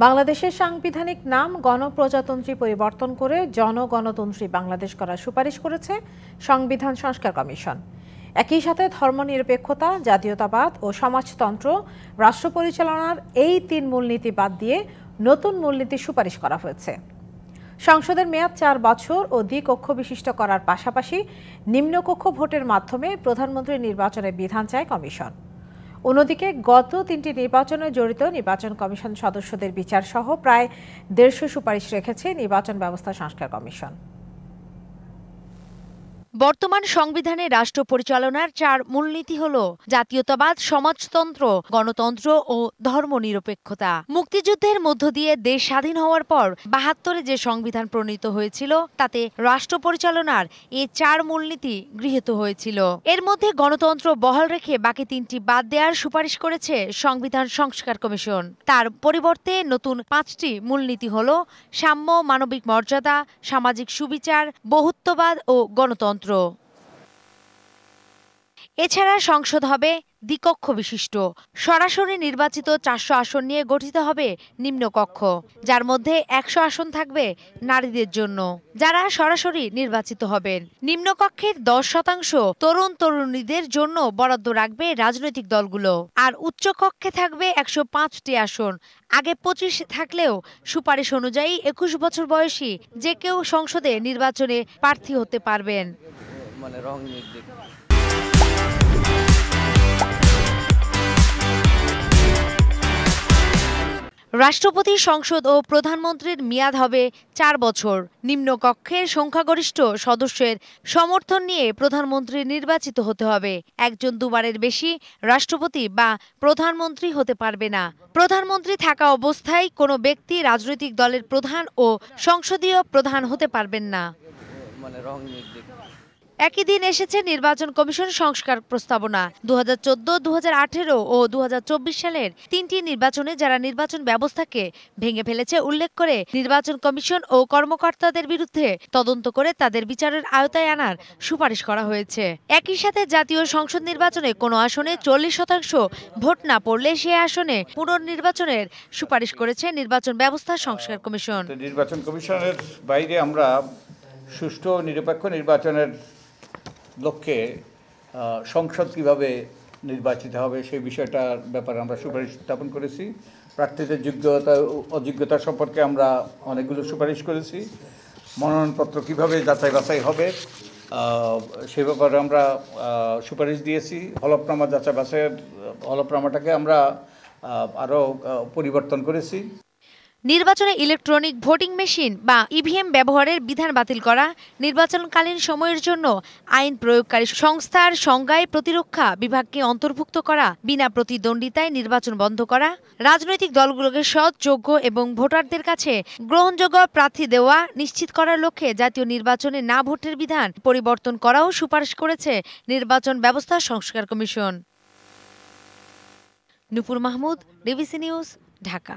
বাংলাদেশের সাংবিধানিক নাম গণপ্রজাতন্ত্রী পরিবর্তন করে জনগণতন্ত্রী বাংলাদেশ করার সুপারিশ করেছে সংবিধান সংস্কার কমিশন। একই সাথে ধর্মনিরপেক্ষতা, জাতীয়তাবাদ ও সমাজতন্ত্র, রাষ্ট্র পরিচালনার এই তিন মূলনীতি বাদ দিয়ে নতুন মূলনীতি সুপারিশ করা হয়েছে। সংসদের মেয়াদ 4 বছর ও দ্বিকক্ষ বিশিষ্ট করার পাশাপাশি নিম্নকক্ষ ভোটের মাধ্যমে প্রধানমন্ত্রী নির্বাচনের বিধান চায় কমিশন। অন্যদিকে গত 3টি নির্বাচনে জড়িত নির্বাচন কমিশন সদস্যদের বিচার সহ প্রায় 150 সুপারিশ রেখেছে নির্বাচন ব্যবস্থা সংস্কার কমিশন। বর্তমান সংবিধানে রাষ্ট্র পরিচালনার 4 মূলনীতি হল জাতীয়তাবাদ, সমাজতন্ত্র, গণতন্ত্র ও ধর্মনিরপেক্ষতা। মুক্তিযুদ্ধের মধ্য দিয়ে দেশ স্বাধীন হওয়ার পর 72-এ যে সংবিধান প্রণীত হয়েছিল তাতে রাষ্ট্র পরিচালনার এই 4 মূলনীতি গৃহীত হয়েছিল। এর মধ্যে গণতন্ত্র বহাল রেখে বাকি 3টি বাদ দেওয়ার সুপারিশ করেছে সংবিধান সংস্কার কমিশন। তার পরিবর্তে নতুন 5টি মূলনীতি হল সাম্য, মানবিক মর্যাদা, সামাজিক সুবিচার, বহুত্ববাদ ও গণতন্ত্র। এছাড়া সংসদ হবে দ্বিকক্ষ বিশিষ্ট। সরাসরি নির্বাচিত 400 আসন নিয়ে গঠিত হবে নিম্নকক্ষ, যার মধ্যে 100 আসন থাকবে নারীদের জন্য, যারা সরাসরি নির্বাচিত হবেন। নিম্নকক্ষের 10% তরুণ তরুণীদের জন্য বরাদ্দ রাখবে রাজনৈতিক দলগুলো। আর উচ্চকক্ষে থাকবে 105টি আসন। আগে 25 থাকলেও সুপারিশ অনুযায়ী 21 বছর বয়সী যে কেউ সংসদে নির্বাচনে প্রার্থী হতে পারবেন। রাষ্ট্রপতি, সংসদ ও প্রধানমন্ত্রীর মেয়াদ হবে 4 বছর। নিম্নকক্ষের সংখ্যাগরিষ্ঠ সদস্যের সমর্থন নিয়ে প্রধানমন্ত্রী নির্বাচিত হতে হবে। একজন দুবারের বেশি রাষ্ট্রপতি বা প্রধানমন্ত্রী হতে পারবে না। প্রধানমন্ত্রী থাকা অবস্থায় কোনো ব্যক্তি রাজনৈতিক দলের প্রধান ও সংসদীয় প্রধান হতে পারবেন না। একই দিন এসেছে নির্বাচন কমিশন সংস্কার প্রস্তাবনা। 2014, 2018 ও 2024 সালের 3টি নির্বাচনে যারা নির্বাচন ব্যবস্থাকে ভেঙে ফেলেছে উল্লেখ করে নির্বাচন কমিশন ও কর্মকর্তাদের বিরুদ্ধে তদন্ত করে তাদের বিচারের আওতায় আনার সুপারিশ করা হয়েছে। একই সাথে জাতীয় সংসদ নির্বাচনে কোনো আসনে 40% ভোট না পড়লে সে আসনে পুনর্নির্বাচনের সুপারিশ করেছে নির্বাচন ব্যবস্থা সংস্কার কমিশন। নির্বাচন কমিশনের বাইরে আমরা সুষ্ঠু ও নিরপেক্ষ নির্বাচনের লক্ষ্যে সংসদ কীভাবে নির্বাচিত হবে সেই বিষয়টার ব্যাপারে আমরা সুপারিশ উত্থাপন করেছি। প্রার্থীদের যোগ্যতা অযোগ্যতা সম্পর্কে আমরা অনেকগুলো সুপারিশ করেছি। মনোনয়নপত্র কীভাবে যাচাই বাছাই হবে সে ব্যাপারে আমরা সুপারিশ দিয়েছি। হলফনামা যাচাই বাছাইয়ের হলফনামাটাকে আমরা আরও পরিবর্তন করেছি। নির্বাচনে ইলেকট্রনিক ভোটিং মেশিন বা ইভিএম ব্যবহারের বিধান বাতিল করা, নির্বাচনকালীন সময়ের জন্য আইন প্রয়োগকারী সংস্থার সংজ্ঞায় প্রতিরক্ষা বিভাগকে অন্তর্ভুক্ত করা, বিনা প্রতিদ্বন্দ্বিতায় নির্বাচন বন্ধ করা, রাজনৈতিক দলগুলোকে সৎ, যোগ্য এবং ভোটারদের কাছে গ্রহণযোগ্য প্রার্থী দেওয়া নিশ্চিত করার লক্ষ্যে জাতীয় নির্বাচনে না ভোটের বিধান পরিবর্তন করাও সুপারিশ করেছে নির্বাচন ব্যবস্থা সংস্কার কমিশন। নূপুর মাহমুদ, ডিবিসি নিউজ, ঢাকা।